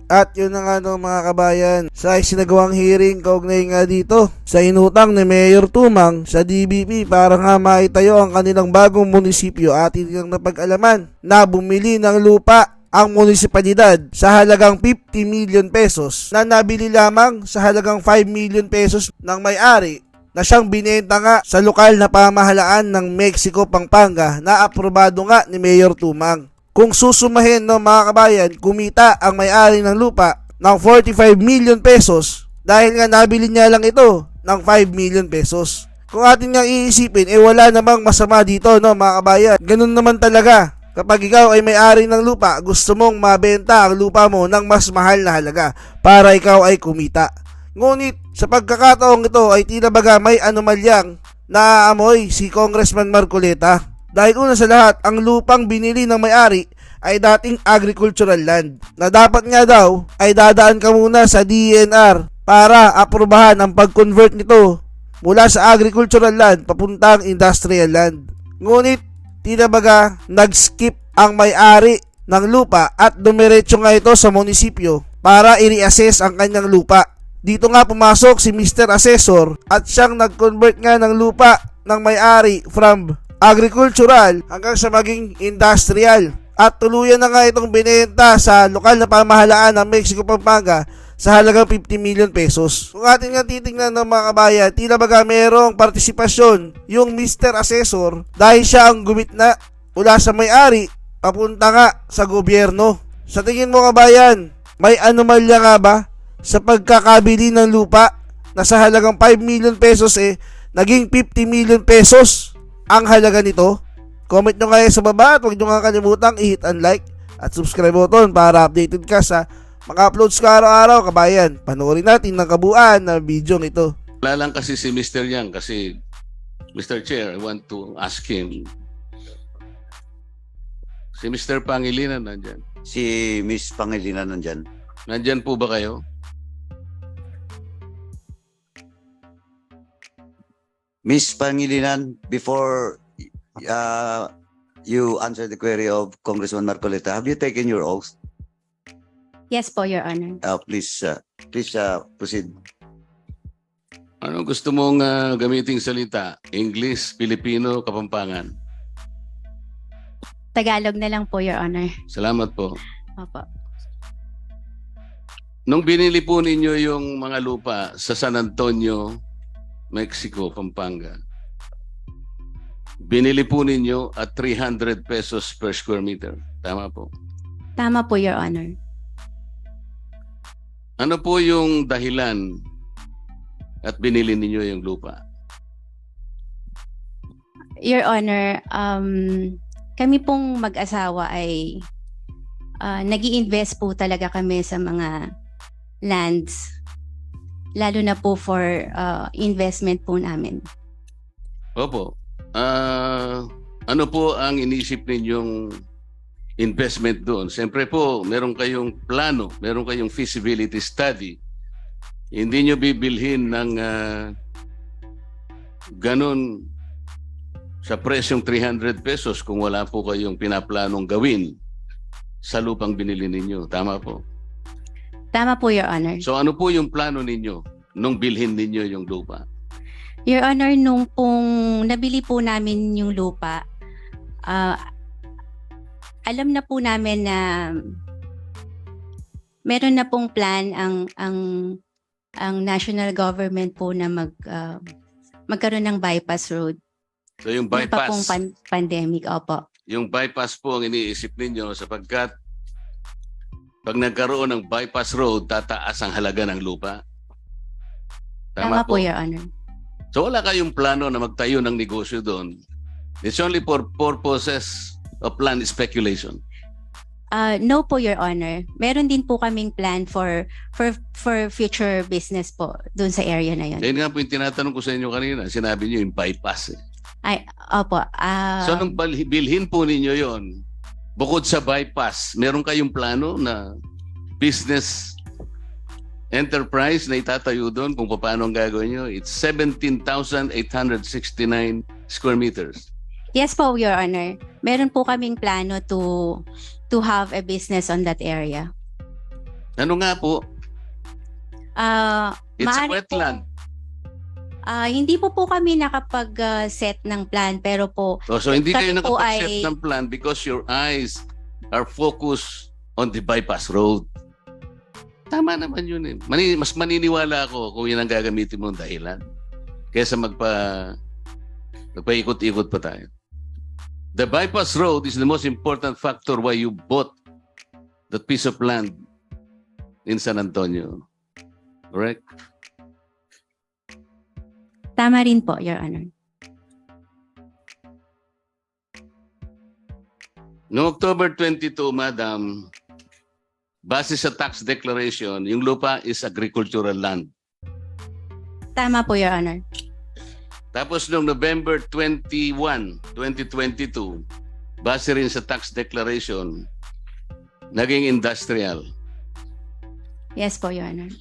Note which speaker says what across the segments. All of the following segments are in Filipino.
Speaker 1: At yun na nga no, mga kabayan, sa isinagawang hearing kaugnay nga dito sa inutang ni Mayor Tumang sa DBP para nga maitayo ang kanilang bagong munisipyo at ilang napag-alaman na bumili ng lupa ang munisipalidad sa halagang 50 million pesos na nabili lamang sa halagang 5 million pesos ng may-ari na siyang binenta nga sa lokal na pamahalaan ng Mexico, Pampanga na aprobado nga ni Mayor Tumang. Kung susumahin no mga kabayan, kumita ang may-ari ng lupa ng 45 million pesos dahil nga nabili niya lang ito ng 5 million pesos. Kung atin nga iisipin, wala namang masama dito no mga kabayan. Ganun naman talaga. Kapag ikaw ay may-ari ng lupa, gusto mong mabenta ang lupa mo ng mas mahal na halaga para ikaw ay kumita. Ngunit sa pagkakataong ito ay tila baga may anomalyang naaamoy si Congressman Marcoleta. Dahil una sa lahat, ang lupang binili ng may-ari ay dating agricultural land na dapat nga daw ay dadaan ka muna sa DENR para aprobahan ang pag-convert nito mula sa agricultural land papuntang industrial land. Ngunit tila baga nag-skip ang may-ari ng lupa at dumiretso nga ito sa munisipyo para i-reassess ang kanyang lupa. Dito nga pumasok si Mr. Assessor at siyang nag-convert nga ng lupa ng may-ari from agricultural hanggang sa maging industrial at tuluyan na nga itong binenta sa lokal na pamahalaan ng Mexico, Pampanga sa halagang 50 million pesos. Kung atin nga titingnan ng mga kabayan, tila baga merong partisipasyon yung Mr. Assessor dahil siya ang gumitna mula sa may-ari papunta nga sa gobyerno. Sa tingin mo kabayan, may anomalya nga ba sa pagkakabili ng lupa na sa halagang 5 million pesos naging 50 million pesos ang halaga nito? Comment nyo kayo sa baba at huwag nyo nga kalimutang i-hit and like at subscribe button para updated ka sa mga uploads ka araw-araw kabayan. Panoorin natin ng kabuuan na video ito.
Speaker 2: Wala lang kasi si Mr. Yang kasi Mr. Chair, I want to ask him. Si Mr. Pangilinan nandyan.
Speaker 3: Si Miss Pangilinan nandyan.
Speaker 2: Nandyan po ba kayo?
Speaker 3: Miss Pangilinan, before you answer the query of Congressman Marcoleta, have you taken your oath?
Speaker 4: Yes po, Your Honor.
Speaker 3: Please proceed.
Speaker 2: Ano gusto mong gamiting salita? English, Filipino, Kapampangan?
Speaker 4: Tagalog na lang po, Your Honor.
Speaker 2: Salamat po.
Speaker 4: Opo.
Speaker 2: Nung binili po ninyo yung mga lupa sa San Antonio, Mexico, Pampanga, binili po ninyo at 300 pesos per square meter. Tama po.
Speaker 4: Tama po, Your Honor.
Speaker 2: Ano po yung dahilan at binili ninyo yung lupa?
Speaker 4: Your Honor, kami pong mag-asawa ay nag-i-invest po talaga kami sa mga lands, lalo na po for investment po namin.
Speaker 2: Opo. Ano po ang inisip ninyong investment doon? Siyempre po, meron kayong plano, meron kayong feasibility study. Hindi nyo bibilhin ng ganun sa presyong 300 pesos kung wala po kayong pinaplanong gawin sa lupang binili ninyo. Tama po.
Speaker 4: Tama po, Your Honor.
Speaker 2: So ano po yung plano ninyo nung bilhin ninyo yung lupa?
Speaker 4: Your Honor, nung pong nabili po namin yung lupa, alam na po namin na meron na pong plan ang national government po na magkaroon ng bypass road.
Speaker 2: So yung
Speaker 4: Noon pa pong
Speaker 2: bypass,
Speaker 4: pandemic, opo.
Speaker 2: yung bypass po ang iniisip ninyo sapagkat pag nagkaroon ng bypass road, tataas ang halaga ng lupa.
Speaker 4: Tama po, Your Honor.
Speaker 2: So wala kayong plano na magtayo ng negosyo doon. It's only for purposes of land speculation.
Speaker 4: No po, Your Honor. Meron din po kaming plan for future business po doon sa area na yun.
Speaker 2: Yan nga po yung tinatanong ko sa inyo kanina. Sinabi niyo yung bypass.
Speaker 4: Ay, opo.
Speaker 2: So nung bilhin po ninyo yon, bukod sa bypass, meron kayong plano na business enterprise na itatayo doon kung paano ang gagawin nyo? It's 17,869 square meters.
Speaker 4: Yes po, Your Honor. Meron po kaming plano to have a business on that area.
Speaker 2: Ano nga po? It's a
Speaker 4: Maaari po,
Speaker 2: wetland.
Speaker 4: hindi po kami nakapag-set ng plan pero po
Speaker 2: So hindi kayo
Speaker 4: kami po
Speaker 2: nakapag-set
Speaker 4: ay
Speaker 2: ng plan because your eyes are focused on the bypass road. Tama naman yun eh. Mas maniniwala ako kung yun ang gagamitin mong dahilan kaysa magpaikot-ikot pa tayo. The bypass road is the most important factor why you bought that piece of land in San Antonio. Correct?
Speaker 4: tama rin po, Your Honor.
Speaker 2: Noong October 22, Madam, base sa tax declaration, yung lupa is agricultural land.
Speaker 4: Tama po, Your Honor.
Speaker 2: Tapos noong November 21, 2022, base rin sa tax declaration, naging industrial.
Speaker 4: Yes po, Your Honor.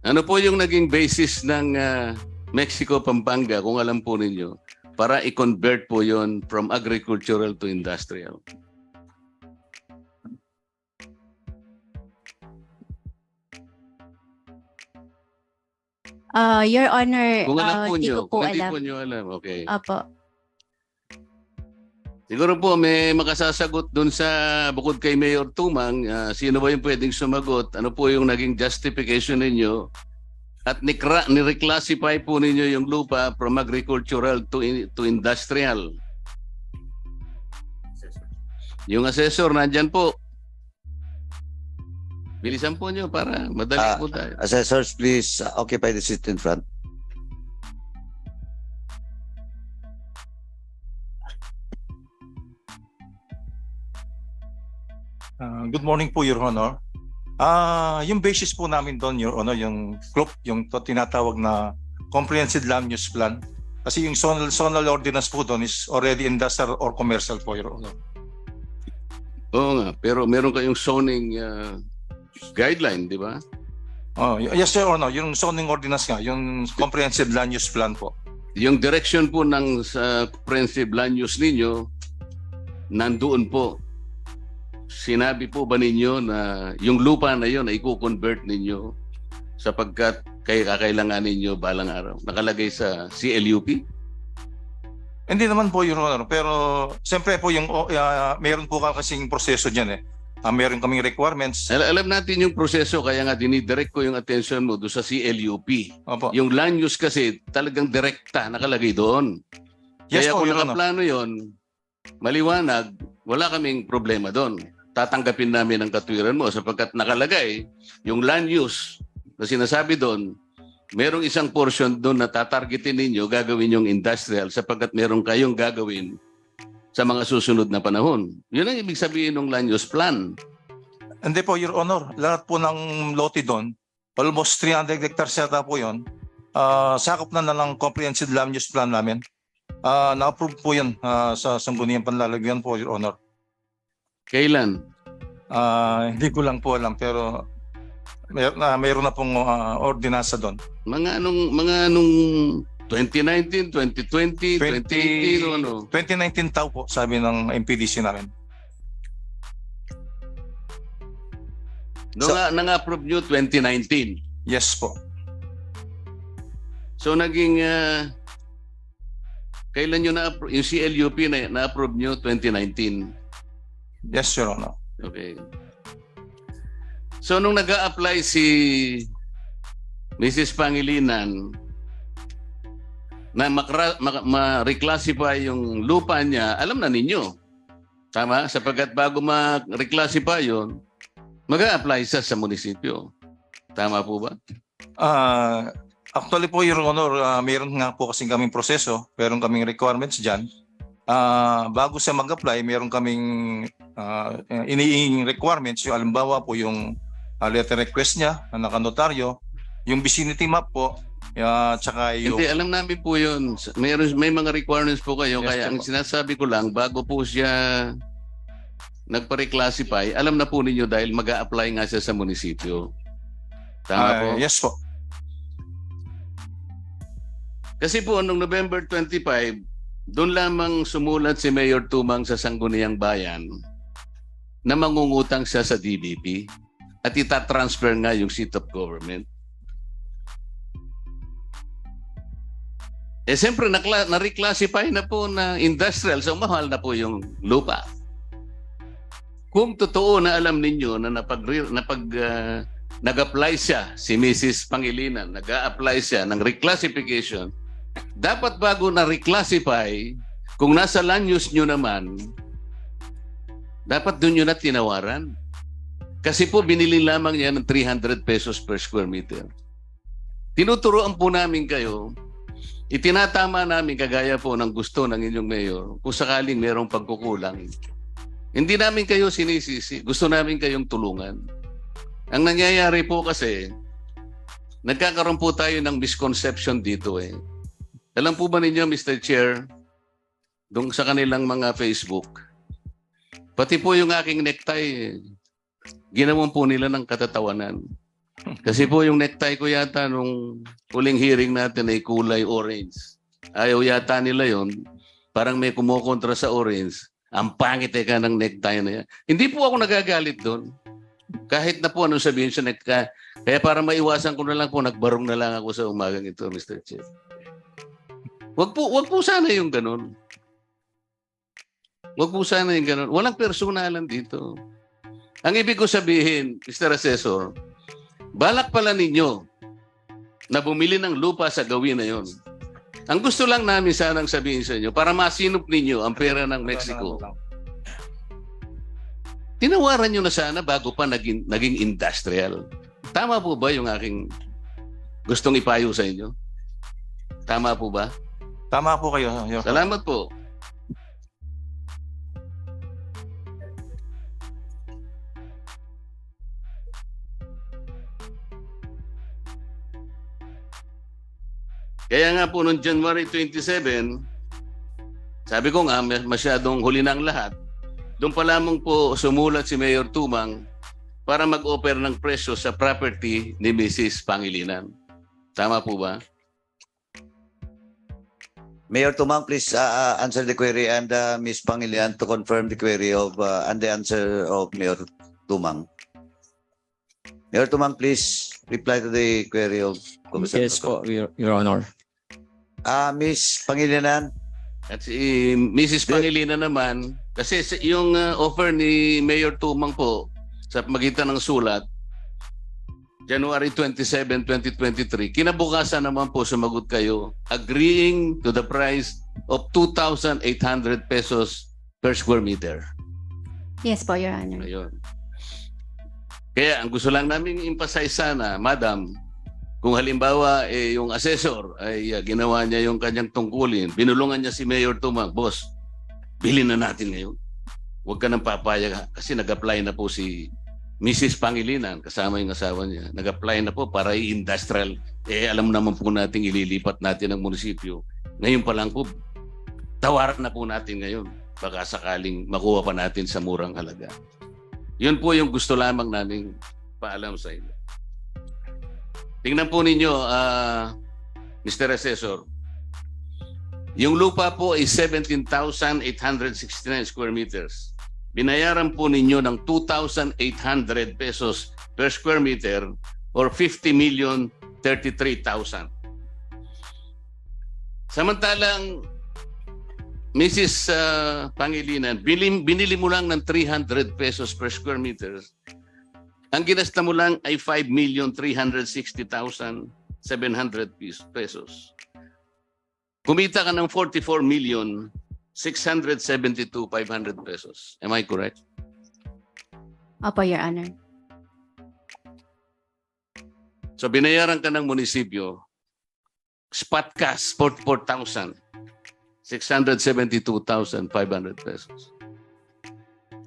Speaker 2: Ano po yung naging basis ng Mexico, Pampanga, kung alam po ninyo, para i-convert po yon from agricultural to industrial?
Speaker 4: Your Honor,
Speaker 2: Kung alam po
Speaker 4: di
Speaker 2: nyo,
Speaker 4: ko po
Speaker 2: kung hindi
Speaker 4: alam.
Speaker 2: po nyo alam, okay.
Speaker 4: Opo.
Speaker 2: Siguro po may makasasagot dun sa bukod kay Mayor Tumang, sino ba yung pwedeng sumagot? Ano po yung naging justification ninyo? At ni-reclassify po ninyo yung lupa from agricultural to industrial. Yung assessor nandyan po. Bilisan po nyo para madali po tayo.
Speaker 3: Assessors, please occupy the seat in front.
Speaker 5: Good morning po, Your Honor. Yung basis po namin doon, Your Honor, yung CLOP, yung tinatawag na Comprehensive Land Use Plan. Kasi yung zonal ordinance po doon is already industrial or commercial po, Your Honor.
Speaker 2: Oo nga, pero meron kayong zoning guideline, di ba?
Speaker 5: Yes, Your Honor. Yung zoning ordinance nga, yung Comprehensive Land Use Plan po.
Speaker 2: Yung direction po ng comprehensive land use ninyo, nandoon po. Sinabi po ba ninyo na yung lupa na yun ay i-convert ninyo sapagkat kakailangan ninyo balang araw? Nakalagay sa CLUP?
Speaker 5: Hindi naman po, Your Honor. Pero siyempre po yung meron po kasing proseso dyan eh. Meron kaming requirements.
Speaker 2: Alam natin yung proseso, kaya nga dinidirect ko yung attention mo doon sa CLUP.
Speaker 5: Opo.
Speaker 2: Yung land use kasi talagang direkta nakalagay doon.
Speaker 5: Yes
Speaker 2: Kaya
Speaker 5: po,
Speaker 2: kung
Speaker 5: Your Honor.
Speaker 2: nakaplano yun, maliwanag, wala kaming problema doon. Tatanggapin namin ang katwiran mo sapagkat nakalagay yung land use na sinasabi doon, merong isang portion doon na tatargetin ninyo, gagawin yung industrial sapagkat meron kayong gagawin sa mga susunod na panahon. Yun ang ibig sabihin ng land use plan.
Speaker 5: Hindi po, Your Honor. Lahat po ng lote doon, almost 300 hectares yata po yun. Sakop na ng comprehensive land use plan namin. Na-approve po yan sa Sangguniang Panlalagyan po, Your Honor.
Speaker 2: Kailan?
Speaker 5: Hindi ko lang po alam pero mayroon na pong ordinansa doon.
Speaker 2: Mga anong 2019, 2020, 2018, ano?
Speaker 5: 2019 tao po, sabi ng MPDC namin.
Speaker 2: Nang-approve nyo 2019.
Speaker 5: Yes po.
Speaker 2: So naging kailan nyo na-approve? Yung CLUP na-approve nyo 2019.
Speaker 5: Yes, Your Honor.
Speaker 2: Okay. So nung nag-a-apply si Mrs. Pangilinan na ma-reclassify yung lupa niya, alam na ninyo. Tama? Sapagkat bago ma-reclassify yun, mag-a-apply sa munisipyo. Tama po ba?
Speaker 5: Actually po, Your Honor, mayroon nga po kasing kaming proseso, mayroon kaming requirements dyan. Bago siya mag-apply, mayroon kaming iniing requirements. Yung alimbawa po yung letter request niya na nakanotaryo, yung vicinity map po, tsaka yung...
Speaker 2: Hindi, alam namin po yun. May mga requirements po kayo.
Speaker 5: Yes,
Speaker 2: kaya
Speaker 5: po.
Speaker 2: ang sinasabi ko lang, bago po siya nagpa-reclassify, alam na po ninyo dahil mag-a-apply nga siya sa munisipyo. Tama po?
Speaker 5: Yes po.
Speaker 2: Kasi po, noong November 25, doon lamang sumulat si Mayor Tumang sa Sangguniang Bayan na mangungutang siya sa DBP at itatransfer nga yung seat of government. Eh siyempre na-reclassify na po na industrial, so mahal na po yung lupa. Kung totoo na alam ninyo na nag-apply siya, si Mrs. Pangilinan, nag-a-apply siya ng reclassification, dapat bago na reclassify, kung nasa land use nyo naman, dapat doon nyo na tinawaran. Kasi po binili lamang niya ng 300 pesos per square meter. Tinuturoan po namin kayo, itinatama namin kagaya po ng gusto ng inyong mayor kung sakaling mayroong pagkukulang. Hindi namin kayo sinisisi, gusto namin kayong tulungan. Ang nangyayari po kasi, nagkakaroon po tayo ng misconception dito eh. Alam po ba ninyo, Mr. Chair, doon sa kanilang mga Facebook, pati po yung aking necktie, ginawan po nila ng katatawanan. Kasi po yung necktie ko yata nung huling hearing natin ay kulay orange. Ayaw yata nila yon, parang may kumukontra sa orange. Ang pangit ka ng necktie na yan. Hindi po ako nagagalit doon. Kahit na po anong sabihin sa necktie. Kaya para maiwasan ko na lang po, nagbarong na lang ako sa umagang ito, Mr. Chair. Wag po sana yung ganun. Wag po sana yung ganun. Walang personalan dito. Ang ibig ko sabihin, Mr. Assessor, balak pala ninyo na bumili ng lupa sa gawin na yon. Ang gusto lang namin sanang sabihin sa inyo, para masinop ninyo ang pera ng Mexico, tinawaran nyo na sana bago pa naging industrial. Tama po ba yung aking gustong ipayo sa inyo? Tama po ba?
Speaker 5: Tama po kayo.
Speaker 2: Salamat po. Kaya nga po noong January 27, sabi ko nga masyadong huli na ang lahat. Doon pa lamang po sumulat si Mayor Tumang para mag-offer ng presyo sa property ni Mrs. Pangilinan. Tama po ba?
Speaker 3: Mayor Tumang, please answer the query, and Ms. Pangilinan to confirm the query of and the answer of Mayor Tumang. Mayor Tumang, please reply to the query of Congressman.
Speaker 6: Yes po, Your Honor.
Speaker 3: Ms. Pangilinan,
Speaker 2: At si Mrs. Pangilinan naman, kasi yung offer ni Mayor Tumang po sa magitan ng sulat, January 27, 2023, kinabukasan naman po sumagot kayo, agreeing to the price of 2,800 pesos per square meter.
Speaker 4: Yes po, Your Honor.
Speaker 2: Ayun. Kaya ang gusto lang namin emphasize sana, Madam, kung halimbawa yung assessor ay ginawa niya yung kanyang tungkulin, binulungan niya si Mayor Tumang, boss, bilhin na natin ngayon. Huwag ka nang papayag kasi nag-apply na po si Mrs. Pangilinan, kasama yung asawa niya. Nag-apply na po para i-industrial. Alam naman po natin ililipat natin ang munisipyo. Ngayon pa lang po, tawaran na po natin ngayon. Baka sakaling makuha pa natin sa murang halaga. Yun po yung gusto lamang namin paalam sa inyo. Tingnan po ninyo, Mr. Assessor. Yung lupa po ay 17,869 square meters. Binayaran po ninyo ng 2,800 pesos per square meter or 50,033,000. Samantalang, Mrs. Pangilinan, binili mo lang ng 300 pesos per square meter. Ang ginasta mo lang ay 5,360,700 pesos. Kumita ka ng 44,672,500 pesos. Am I correct?
Speaker 4: Opo, Your Honor.
Speaker 2: So binayaran ka ng munisipyo, spot cash, 44,672,500 pesos.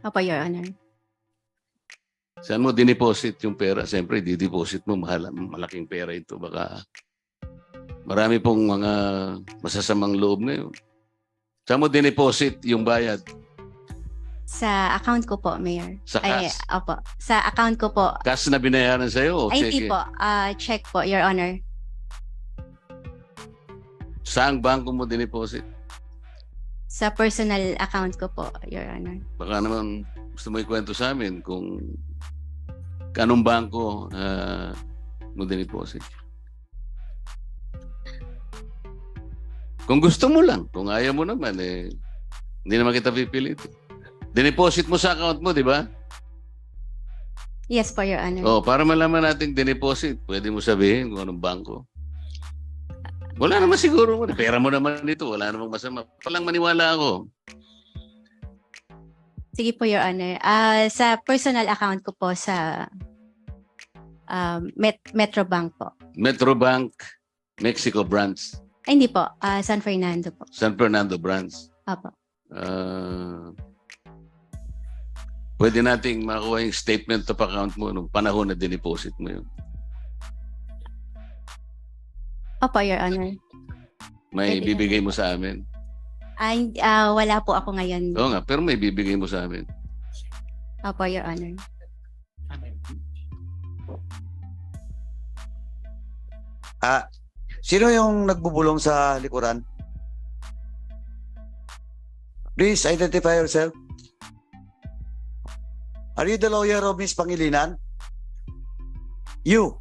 Speaker 4: Opo, Your Honor.
Speaker 2: Saan mo dineposit yung pera? Siyempre, di-deposit mo, malaking pera ito. Baka marami pong mga masasamang loob ngayon. Saan mo dineposit yung bayad?
Speaker 4: Sa account ko po, Mayor.
Speaker 2: Sa
Speaker 4: Ay,
Speaker 2: cash?
Speaker 4: opo. Sa account ko po.
Speaker 2: Cash na binayaran sa'yo o
Speaker 4: Ay,
Speaker 2: cheque?
Speaker 4: hindi po. Check po, Your Honor.
Speaker 2: Saang bangko mo dineposit?
Speaker 4: Sa personal account ko po, Your Honor.
Speaker 2: Baka naman gusto mo ikwento sa amin kung kanong bangko mo diniposit. Kung gusto mo lang, kung ayaw mo naman, hindi naman kita pipilit. Diniposit mo sa account mo, di ba?
Speaker 4: Yes po, Your Honor.
Speaker 2: Oh, para malaman natin diniposit, pwede mo sabihin kung anong bangko. Wala naman siguro. Pera mo naman dito. Wala namang masama. Palang maniwala ako.
Speaker 4: Sige po, Your Honor. Sa personal account ko po sa Metrobank po.
Speaker 2: Metrobank, Mexico branch.
Speaker 4: Ay, hindi po. San Fernando po.
Speaker 2: San Fernando branch.
Speaker 4: Opo.
Speaker 2: Pwede nating makuha yung statement of account mo nung panahon na diniposit mo yun.
Speaker 4: Opo, Your Honor.
Speaker 2: May
Speaker 4: Pwede
Speaker 2: bibigay mo sa amin.
Speaker 4: Wala po ako ngayon.
Speaker 2: Oo nga, pero may bibigay mo sa amin.
Speaker 4: Opo, Your Honor.
Speaker 3: Sino yung nagbubulong sa likuran? Please identify yourself. Are you the lawyer of Miss Pangilinan? You.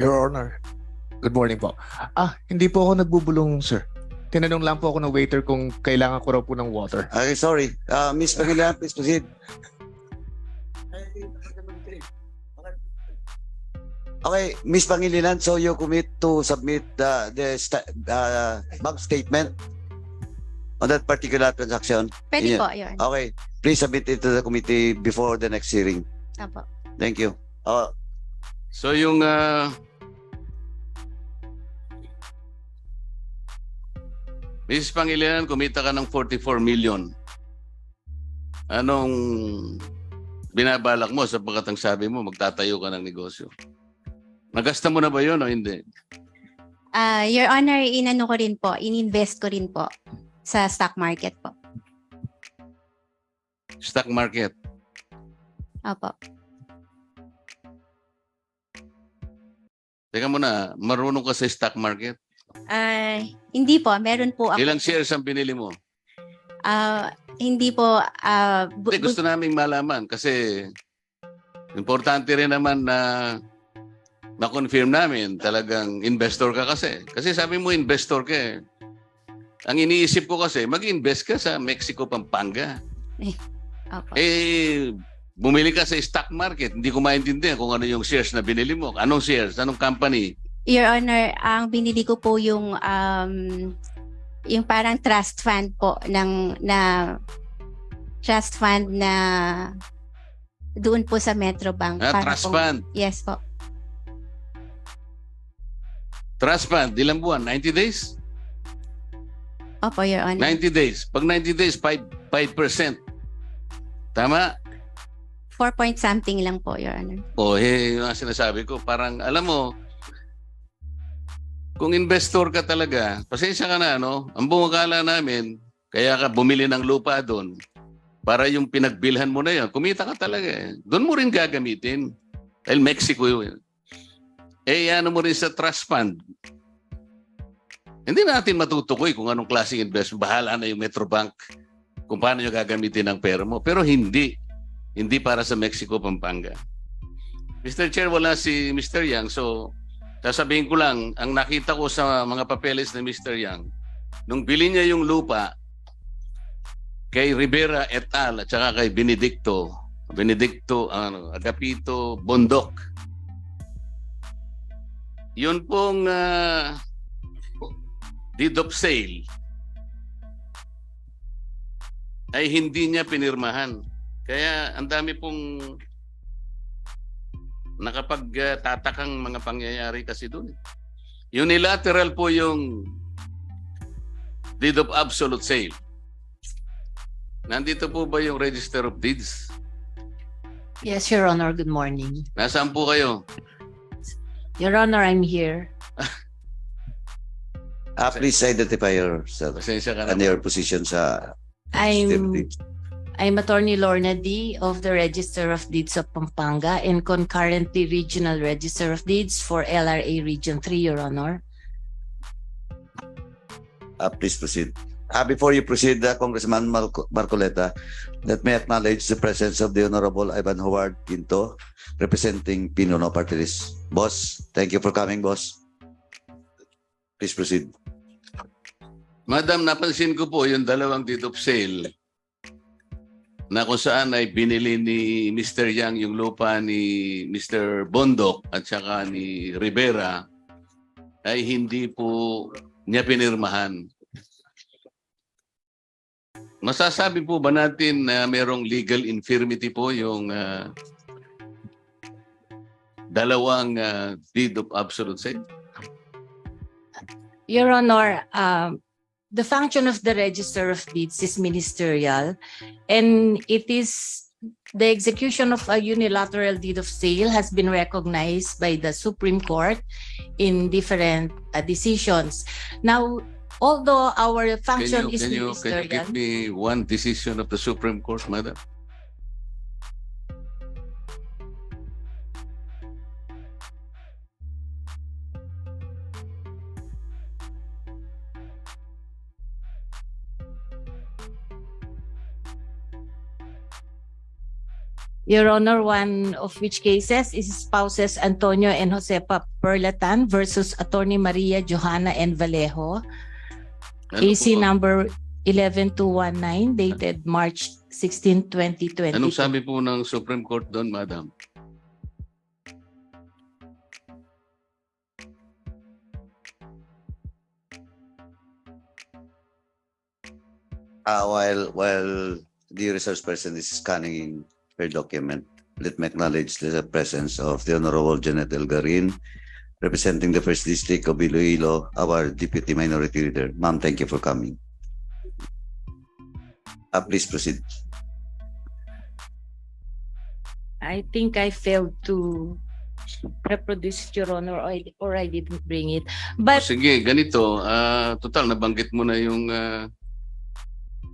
Speaker 6: Your Honor, good morning po. Hindi po ako nagbubulong, sir. Tinanong lang po ako ng waiter kung kailangan ko raw po ng water.
Speaker 3: Okay, sorry. Miss Pangilinan, please proceed. Okay, Miss Pangilinan, so you commit to submit the bank statement on that particular transaction?
Speaker 4: Pwede
Speaker 3: Yeah.
Speaker 4: po, Your Honor.
Speaker 3: Okay, please submit it to the committee before the next hearing.
Speaker 4: Opo.
Speaker 3: Thank you.
Speaker 2: So yung Mrs. Pangilinan, kumita ka ng 44 million. Anong binabalak mo sapagkat ang sabi mo magtatayo ka ng negosyo? Nagasta mo na ba yun o hindi?
Speaker 4: Your Honor, inano ko rin po, ininvest ko rin po sa stock market po.
Speaker 2: Stock market.
Speaker 4: Opo.
Speaker 2: Teka muna, marunong ka sa stock market?
Speaker 4: Hindi po, meron po ako.
Speaker 2: Ilang shares ang binili mo?
Speaker 4: Hindi po,
Speaker 2: Hindi, gusto naming malaman kasi importante rin naman na na-confirm namin talagang investor ka kasi. Kasi sabi mo investor ka eh. Ang iniisip ko kasi, mag-invest ka sa Mexico, Pampanga.
Speaker 4: Opo.
Speaker 2: Bumili ka sa stock market. Hindi ko maintindihan kung ano yung shares na binili mo. Anong shares? Anong company?
Speaker 4: Your Honor, ang binili ko po yung parang trust fund po trust fund na doon po sa Metrobank.
Speaker 2: Trust fund.
Speaker 4: Yes po.
Speaker 2: Trust fund. Ilang buwan? 90 days?
Speaker 4: Opo, Your Honor.
Speaker 2: 90 days. Pag 90 days, 5%. Tama?
Speaker 4: 4 point something lang po, Your Honor.
Speaker 2: Yung sinasabi ko, parang alam mo, kung investor ka talaga, pasensya ka na, no? Ang bumagala namin, kaya ka bumili ng lupa doon para yung pinagbilhan mo na yun, kumita ka talaga eh. Doon mo rin gagamitin. Dahil Mexico yun. Ano mo rin sa trust fund. Hindi natin matutukoy kung anong klaseng investment. Bahala na yung Metrobank kung paano nyo gagamitin ang pera mo. Pero hindi. Hindi para sa Mexico, Pampanga. Mr. Chair, wala si Mr. Yang. So, sasabihin ko lang, ang nakita ko sa mga papeles ni Mr. Yang, nung bili niya yung lupa kay Rivera et al. At saka kay Benedicto Agapito Bondok. Yun pong deed of sale ay hindi niya pinirmahan. Kaya ang dami pong nakapagtatakang mga pangyayari kasi doon. Unilateral po yung deed of absolute sale. Nandito po ba yung Register of Deeds?
Speaker 7: Yes, Your Honor. Good morning.
Speaker 2: Nasaan po kayo?
Speaker 7: Your Honor, I'm here.
Speaker 3: Please identify yourself
Speaker 2: Pasensya ka na.
Speaker 3: and your position sa
Speaker 7: I'm Attorney Lorna D. of the Register of Deeds of Pampanga and concurrently Regional Register of Deeds for LRA Region 3, Your Honor.
Speaker 3: Please proceed. Before you proceed, Congressman Marcoleta, let me acknowledge the presence of the Honorable Ivan Howard Quinto, representing Pinuno Party List. Boss, thank you for coming, boss. Please proceed.
Speaker 2: Madam, napansin ko po yung dalawang deed of sale na kung saan ay binili ni Mr. Yang yung lupa ni Mr. Bondok at saka ni Rivera ay hindi po niya pinirmahan. Masasabi po ba natin na merong legal infirmity po yung dalawang deed of absolute sale?
Speaker 7: Your Honor, the function of the Register of Deeds is ministerial, and it is the execution of a unilateral deed of sale has been recognized by the Supreme Court in different decisions. Now, although our function is
Speaker 2: Can you
Speaker 7: ministerial,
Speaker 2: give me one decision of the Supreme Court, Madam?
Speaker 7: Your Honor, one of which cases is spouses Antonio and Josepa Perlatan versus Attorney Maria Johanna and Vallejo,
Speaker 2: Ano
Speaker 7: AC
Speaker 2: po?
Speaker 7: number 11219, dated March 16, 2022.
Speaker 2: Anong sabi po ng Supreme Court doon, Madam?
Speaker 3: While the research person is scanning her document, let me acknowledge the presence of the Honorable Janet Elgarin, representing the First District of Iloilo, our Deputy Minority Leader. Ma'am, thank you for coming. Please proceed.
Speaker 7: I think I failed to reproduce it, Your Honor, or I didn't bring it. But
Speaker 2: Sige, ganito. Total, nabanggit mo na yung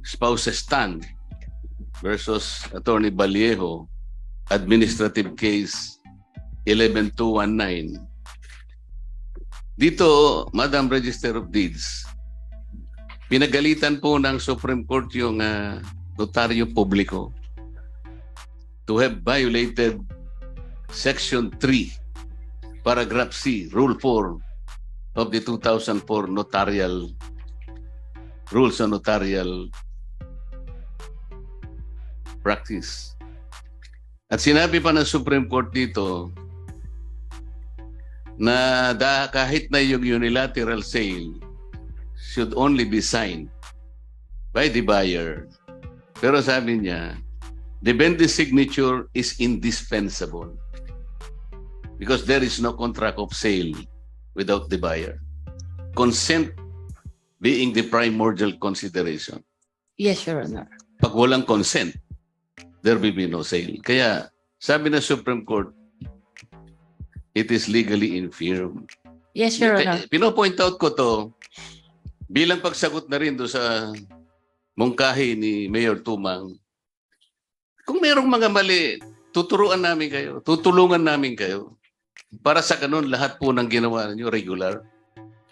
Speaker 2: spouses Tan versus Attorney Vallejo, administrative case 11219. Dito, Madam Register of Deeds, pinagalitan po ng Supreme Court yung notaryo publiko to have violated Section 3, Paragraph C, Rule 4 of the 2004 Notarial Rules on Notarial Practice. At sinabi pa ng Supreme Court dito na kahit na yung unilateral sale should only be signed by the buyer. Pero sabi niya, the vendor's signature is indispensable because there is no contract of sale without the buyer. Consent being the primordial consideration.
Speaker 7: yes, Your Honor.
Speaker 2: Pag walang consent, there will be no sale. Kaya sabi ng Supreme Court, it is legally infirm.
Speaker 7: Yes, Your Honor.
Speaker 2: Pino-point out ko to bilang pagsagot na rin do sa mungkahi ni Mayor Tumang. Kung merong mga mali, tuturuan namin kayo, tutulungan namin kayo. Para sa ganun, lahat po ng ginawa niyo regular.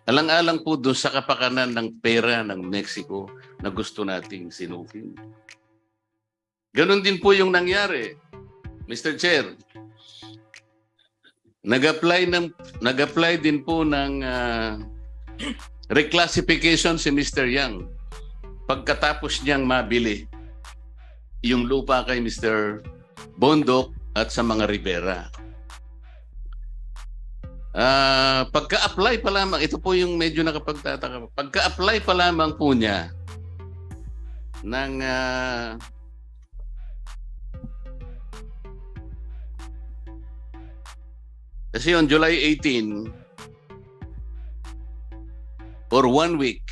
Speaker 2: Alang-alang po doon sa kapakanan ng pera ng Mexico na gusto nating sinupin. Ganon din po yung nangyari. Mr. Chair, nag-apply din po ng reclassification si Mr. Yang pagkatapos niyang mabili yung lupa kay Mr. Bondok at sa mga Rivera. Pagka-apply pa lamang, ito po yung medyo nakapagtataka. Pagka-apply pa lamang po niya ng kasi on July 18 or 1 week,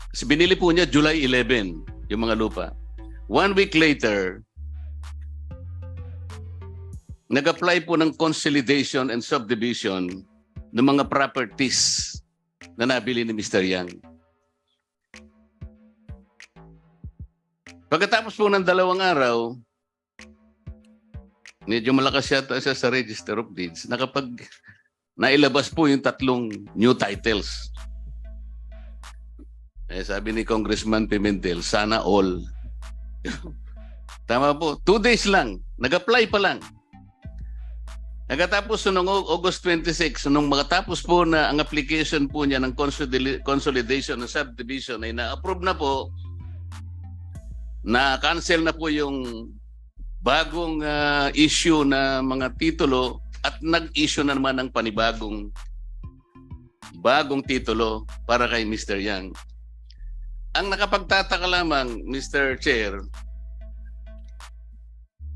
Speaker 2: kasi binili po niya July 11 yung mga lupa. 1 week later, nag-apply po ng consolidation and subdivision ng mga properties na nabili ni Mr. Yang. Pagkatapos po ng 2 araw, medyo malakas yata siya sa Register of Deeds, nailabas po yung 3 new titles. Sabi ni Congressman Pimentel, sana all. Tama po. 2 days lang. Nag-apply pa lang. Nagkatapos noong August 26, nung makatapos po na ang application po niya ng consolidation ng subdivision ay na-approve na po, na-cancel na po yung bagong issue na mga titulo at nag-issue na naman ng panibagong titulo para kay Mr. Yang. Ang nakapagtataka lamang, Mr. Chair,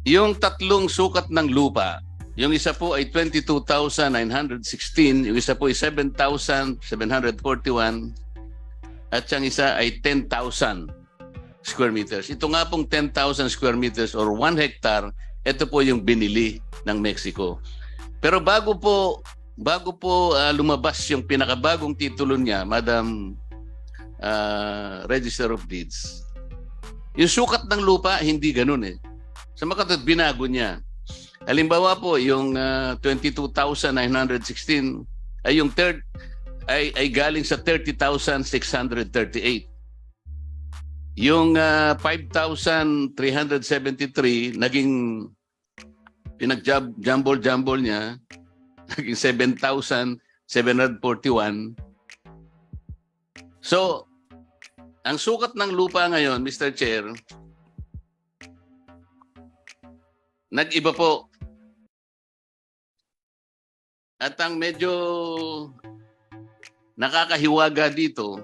Speaker 2: yung tatlong sukat ng lupa, yung isa po ay 22,916, yung isa po ay 7,741, at yung isa ay 10,000 square meters. Ito nga pong 10,000 square meters or 1 hectare, ito po yung binili ng Mexico. Pero bago po lumabas yung pinakabagong titulo niya, Madam Register of Deeds, yung sukat ng lupa, hindi ganun eh. Sa makatut, binago niya. Halimbawa po, yung 22,916 ay yung third ay galing sa 30,638. Yung 5,373 naging pinag-jumble niya, naging 7,741. So, ang sukat ng lupa ngayon, Mr. Chair, nag-iba po. At ang medyo nakakahiwaga dito,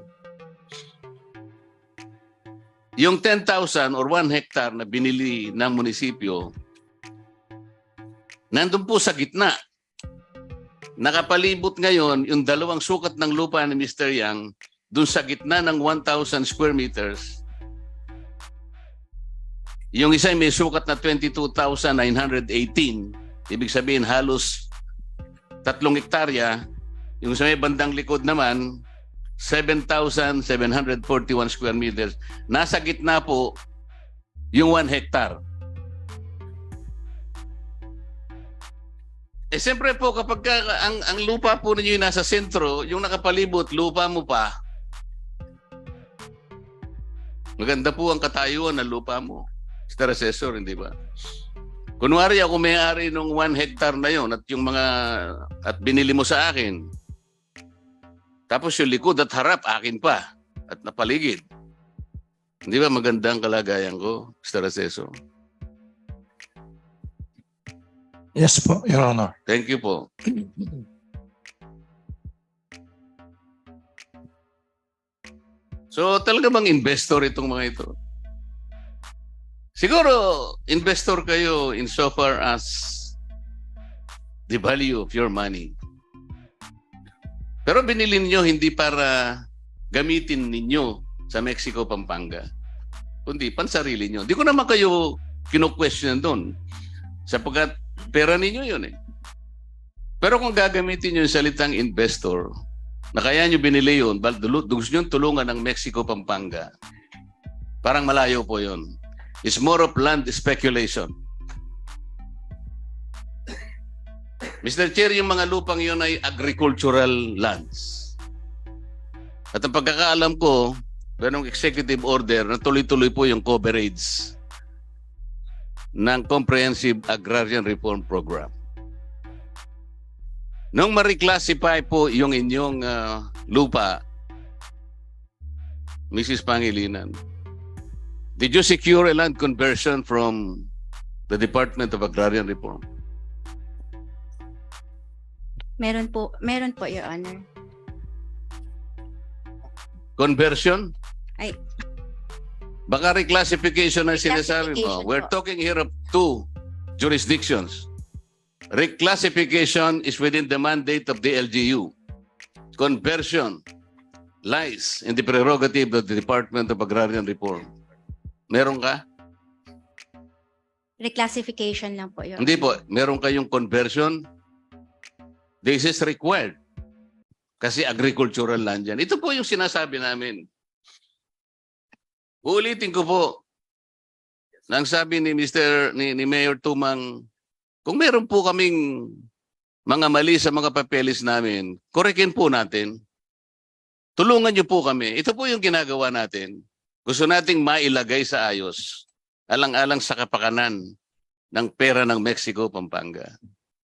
Speaker 2: yung 10,000 or 1 hectare na binili ng munisipyo, nandun po sa gitna. Nakapalibot ngayon yung dalawang sukat ng lupa ni Mr. Yang dun sa gitna ng 1,000 square meters. Yung isa may sukat na 22,918. Ibig sabihin halos 3 hektarya. Yung sa may bandang likod naman, 7,741 square meters. Nasa gitna po yung 1 hectare. Siyempre po kapag ang lupa po ninyo yung nasa sentro, yung nakapalibot, lupa mo pa, maganda po ang katayuan ng lupa mo. Mr. Assessor, hindi ba? Kunwari ako may-ari ng 1 hectare na yon at binili mo sa akin. Tapos yung likod at harap akin pa at napaligid. Hindi ba maganda ang kalagayan ko, Mr. Assessor?
Speaker 5: Yes po, Your Honor.
Speaker 2: Thank you po. So talaga bang investor itong mga ito? Siguro investor kayo insofar as the value of your money. Pero binili niyo hindi para gamitin ninyo sa Mexico, Pampanga, kundi pansarili niyo. Di ko naman kayo kino-question doon sapagkat pera ninyo yun eh. Pero kung gagamitin niyo yung salitang investor, na kaya nyo binili yun, gusto nyo tulungan ng Mexico, Pampanga, parang malayo po yun. It's more of land speculation. Mr. Chair, yung mga lupang yun ay agricultural lands. At ang pagkakaalam ko, merong executive order na tuloy-tuloy po yung coverage ng Comprehensive Agrarian Reform Program. Nung ma-reclassify po yung inyong lupa, Mrs. Pangilinan, did you secure a land conversion from the Department of Agrarian Reform?
Speaker 4: Meron po, Your Honor.
Speaker 2: Conversion?
Speaker 4: Ay.
Speaker 2: Baka reclassification ang sinasabi mo.
Speaker 4: Reclassification
Speaker 2: We're
Speaker 4: po.
Speaker 2: talking here of 2 jurisdictions. Reclassification is within the mandate of the LGU. Conversion lies in the prerogative of the Department of Agrarian Reform. Meron ka?
Speaker 4: Reclassification lang po, Your
Speaker 2: Hindi
Speaker 4: Honor.
Speaker 2: po. Meron kayong conversion? This is required. Kasi agricultural land yan. Ito po yung sinasabi namin. Uulitin ko po. Nang sabi ni Mayor Tumang, kung meron po kaming mga mali sa mga papeles namin, korekin po natin. Tulungan niyo po kami. Ito po yung ginagawa natin. Gusto nating mailagay sa ayos, alang-alang sa kapakanan ng pera ng Mexico, Pampanga.